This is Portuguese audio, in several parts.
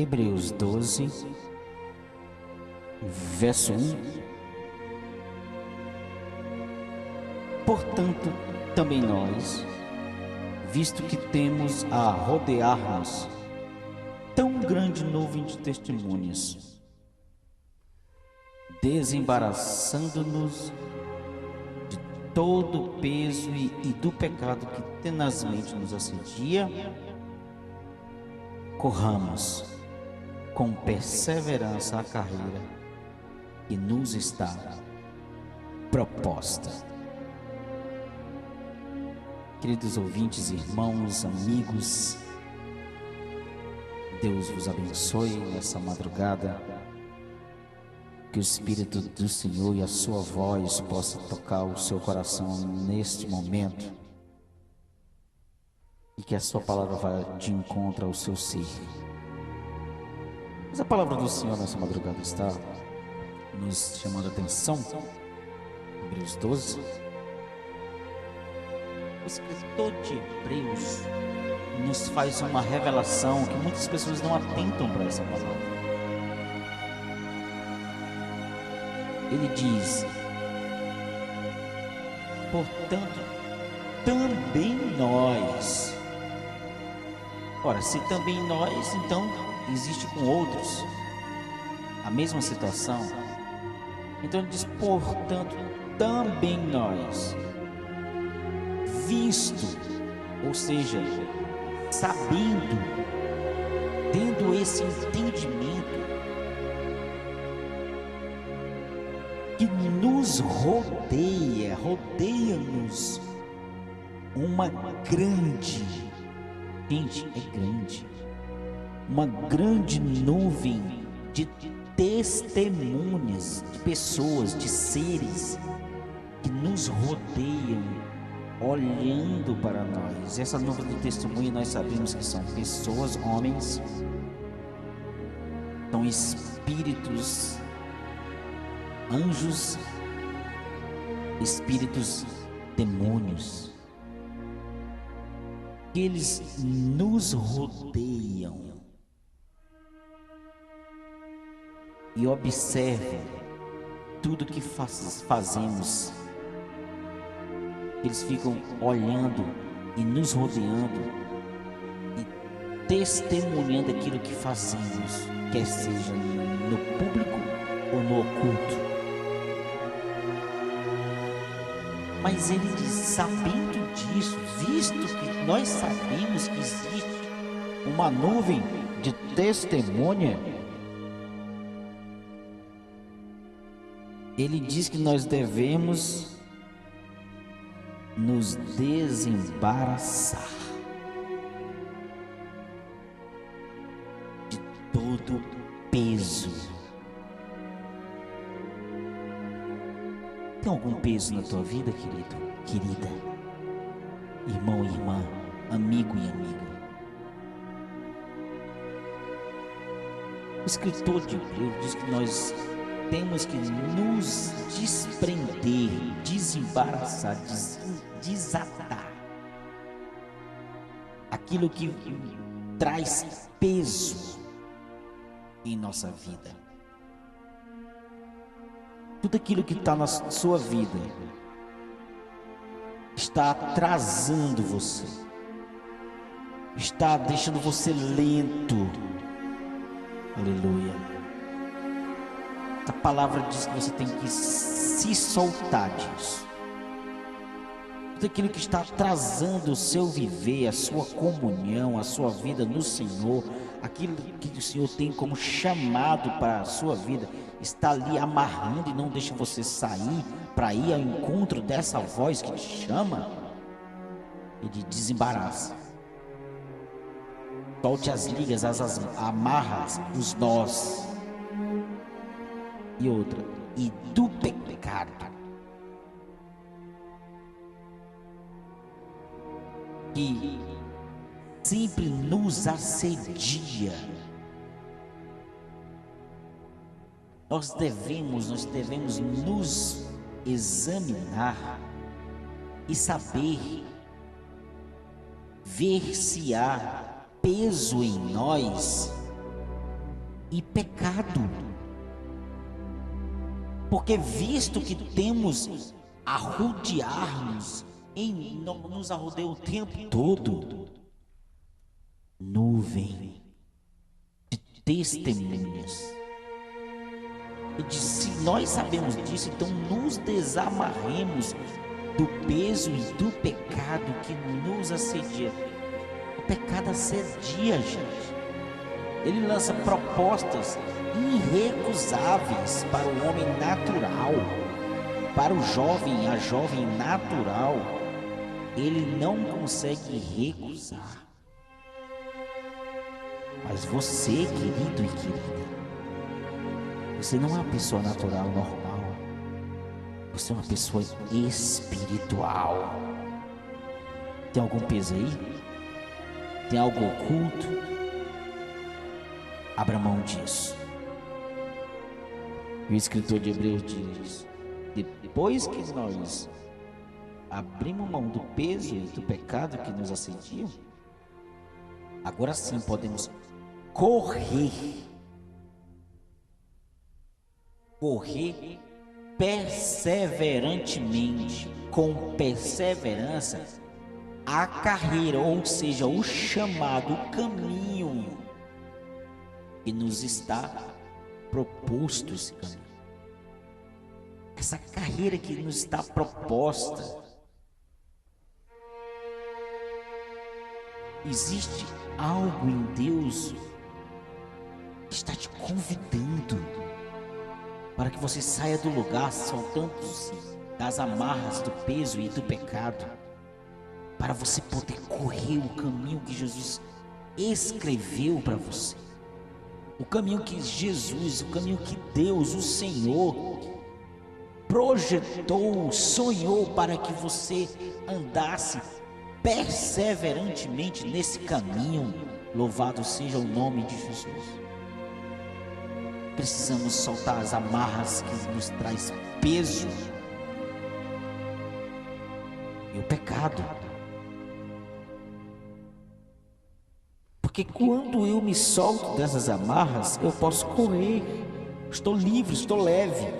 Hebreus 12, verso 1. Portanto, também nós, visto que temos a rodear-nos tão grande nuvem de testemunhas, desembaraçando-nos de todo o peso e do pecado que tenazmente nos assedia, corramos com perseverança a carreira que nos está proposta. Queridos ouvintes, irmãos, amigos, Deus vos abençoe nessa madrugada. Que o Espírito do Senhor e a sua voz possa tocar o seu coração neste momento. E que a sua palavra vá de encontro ao seu ser. Mas a palavra do Senhor nessa madrugada está nos chamando a atenção. Hebreus 12. O escritor de Hebreus nos faz uma revelação que muitas pessoas não atentam para essa palavra. Ele diz: portanto, também nós. Ora, se também nós, então existe com outros a mesma situação. Então ele diz: portanto, também nós, visto, ou seja, sabendo, tendo esse entendimento, que nos rodeia-nos uma grande, gente, é grande, uma grande nuvem de testemunhas, de pessoas, de seres que nos rodeiam, olhando para nós. Essa nuvem de testemunha nós sabemos que são pessoas, homens, são espíritos, anjos, espíritos, demônios, que eles nos rodeiam e observam tudo que fazemos. Eles ficam olhando e nos rodeando e testemunhando aquilo que fazemos, quer seja no público ou no oculto. Mas ele diz: sabendo disso, visto que nós sabemos que existe uma nuvem de testemunha, ele diz que nós devemos nos desembaraçar de todo peso. Tem algum peso na tua vida, querido, querida, irmão e irmã, amigo e amiga? O escritor de Hebreus diz que nós temos que nos desprender, desembaraçar, desatar aquilo que traz peso em nossa vida. Tudo aquilo que está na sua vida está atrasando você, está deixando você lento. Aleluia. A palavra diz que você tem que se soltar disso. Tudo aquilo que está atrasando o seu viver, a sua comunhão, a sua vida no Senhor, aquilo que o Senhor tem como chamado para a sua vida, está ali amarrando e não deixa você sair para ir ao encontro dessa voz que te chama. Ele desembaraça. Solte as ligas, as amarras, os nós. E outra, e do pecado, que sempre nos assedia. Nós devemos nos examinar e saber, ver se há peso em nós e pecado. Porque visto que temos a rodear-nos, nos arrodeia o tempo todo, nuvem de testemunhas. Ele diz, se nós sabemos disso, então nos desamarremos do peso e do pecado que nos assedia. O pecado assedia, gente. Ele lança propostas irrecusáveis para o homem natural, para o jovem, a jovem natural. Ele não consegue recusar. Mas você, querido e querida, você não é uma pessoa natural normal. Você é uma pessoa espiritual. Tem algum peso aí? Tem algo oculto? Abra mão disso. E o escritor de Hebreus diz: depois que nós abrimos mão do peso e do pecado que nos assediam, agora sim podemos correr perseverantemente, com perseverança, a carreira, ou seja, o chamado, o caminho que nos está proposto, esse caminho. Essa carreira que nos está proposta. Existe algo em Deus que está te convidando para que você saia do lugar, soltando-se das amarras do peso e do pecado, para você poder correr o caminho que Jesus escreveu para você, o caminho que Jesus, o caminho que Deus, o Senhor, projetou, sonhou para que você andasse perseverantemente nesse caminho. Louvado seja o nome de Jesus. Precisamos soltar as amarras que nos traz peso e o pecado. Porque quando eu me solto dessas amarras, eu posso correr. Estou livre, estou leve.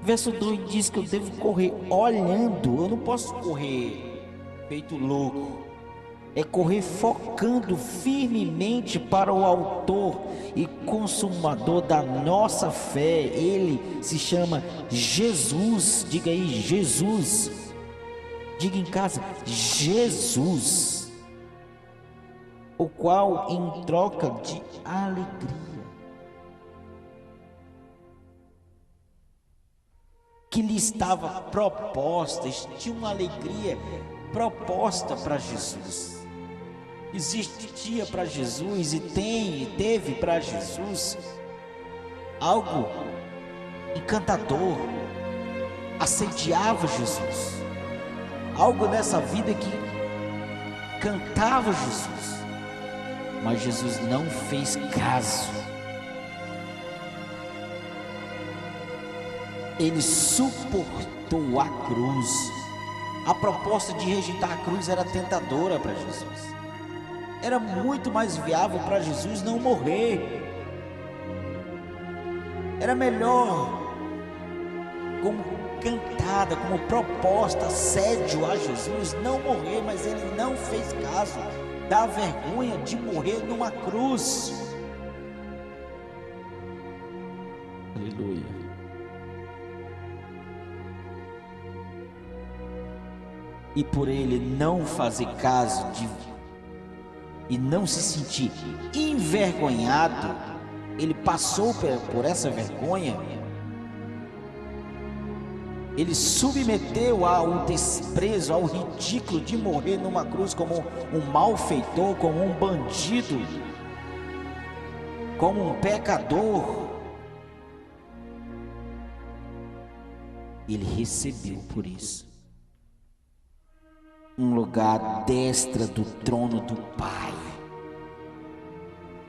Verso 2 diz que eu devo correr olhando. Eu não posso correr feito louco. É correr focando firmemente para o autor e consumador da nossa fé. Ele se chama Jesus. Diga aí, Jesus. Diga em casa, Jesus. O qual em troca de alegria que lhe estava proposta, tinha uma alegria proposta para Jesus. Existia para Jesus e teve para Jesus algo encantador, assediava Jesus, algo nessa vida que cantava Jesus, mas Jesus não fez caso. Ele suportou a cruz. A proposta de rejeitar a cruz era tentadora para Jesus. Era muito mais viável para Jesus não morrer. Era melhor, como cantada, como proposta, assédio a Jesus, não morrer, mas ele não fez caso da vergonha de morrer numa cruz. Aleluia. E por ele não fazer caso e não se sentir envergonhado, ele passou por essa vergonha. Ele submeteu ao desprezo, ao ridículo de morrer numa cruz como um malfeitor, como um bandido, como um pecador. Ele recebeu por isso um lugar à destra do trono do Pai.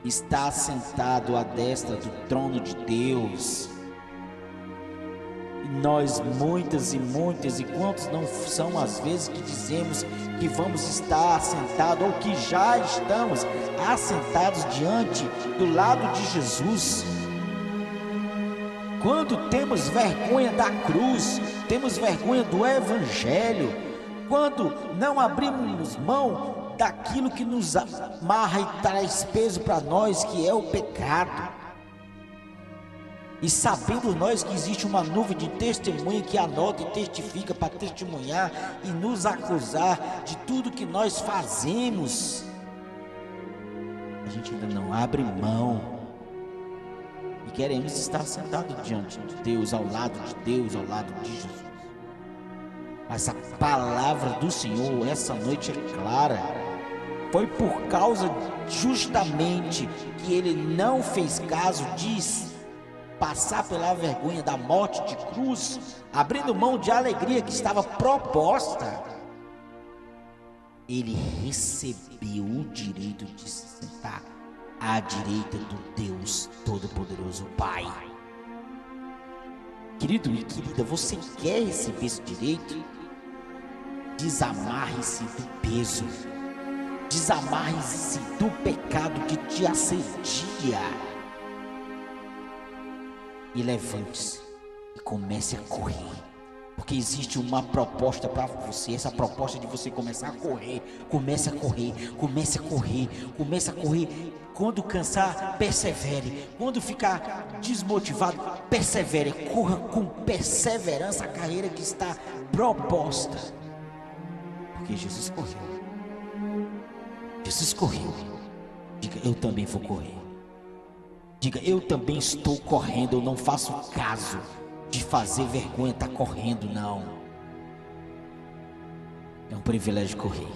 Está sentado à destra do trono de Deus. E Nós muitas e quantos não são as vezes que dizemos que vamos estar assentados ou que já estamos assentados diante do lado de Jesus. Quando temos vergonha da cruz, temos vergonha do Evangelho, quando não abrimos mão daquilo que nos amarra e traz peso para nós, que é o pecado. E sabendo nós que existe uma nuvem de testemunha que anota e testifica para testemunhar e nos acusar de tudo que nós fazemos, a gente ainda não abre mão e queremos estar sentado diante de Deus, ao lado de Deus, ao lado de Jesus. Mas a palavra do Senhor essa noite é clara. Foi por causa justamente que ele não fez caso de passar pela vergonha da morte de cruz, abrindo mão de alegria que estava proposta. Ele recebeu o direito de se sentar à direita do Deus Todo-Poderoso Pai. Querido e querida, você quer receber esse direito? Desamarre-se do peso, desamarre-se do pecado que te assedia e levante-se e comece a correr, porque existe uma proposta para você. Essa proposta de você começar a correr. Comece a correr, comece a correr, comece a correr. Quando cansar, persevere. Quando ficar desmotivado, persevere. Corra com perseverança a carreira que está proposta, porque Jesus correu. Jesus correu. Diga: eu também vou correr. Diga: eu também estou correndo. Eu não faço caso de fazer vergonha estar correndo, não. É um privilégio correr.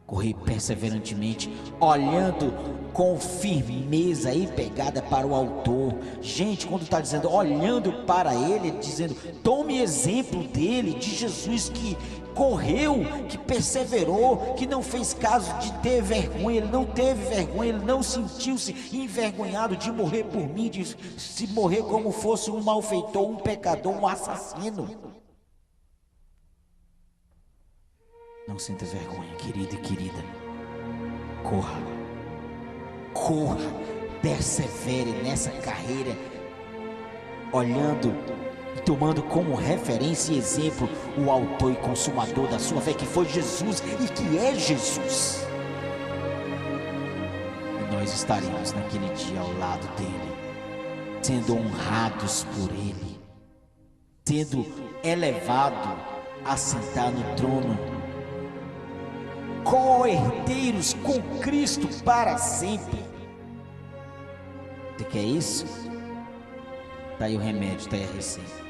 Correr perseverantemente, olhando com firmeza e pegada para o autor. Gente, quando está dizendo olhando para ele, dizendo: tome exemplo dele, de Jesus, que correu, que perseverou, que não fez caso de ter vergonha. Ele não teve vergonha, ele não sentiu-se envergonhado de morrer por mim, de se morrer como fosse um malfeitor, um pecador, um assassino. Não sinta vergonha, querido e querida. Corra, corra, persevere nessa carreira, olhando e tomando como referência e exemplo o autor e consumador da sua fé, que foi Jesus e que é Jesus. E nós estaremos naquele dia ao lado dele, sendo honrados por ele, sendo elevado a sentar no trono, co-herdeiros com Cristo para sempre. Você quer isso? Está aí o remédio, está aí a receita.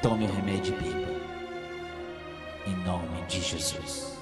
Tome o remédio e beba, em nome de Jesus.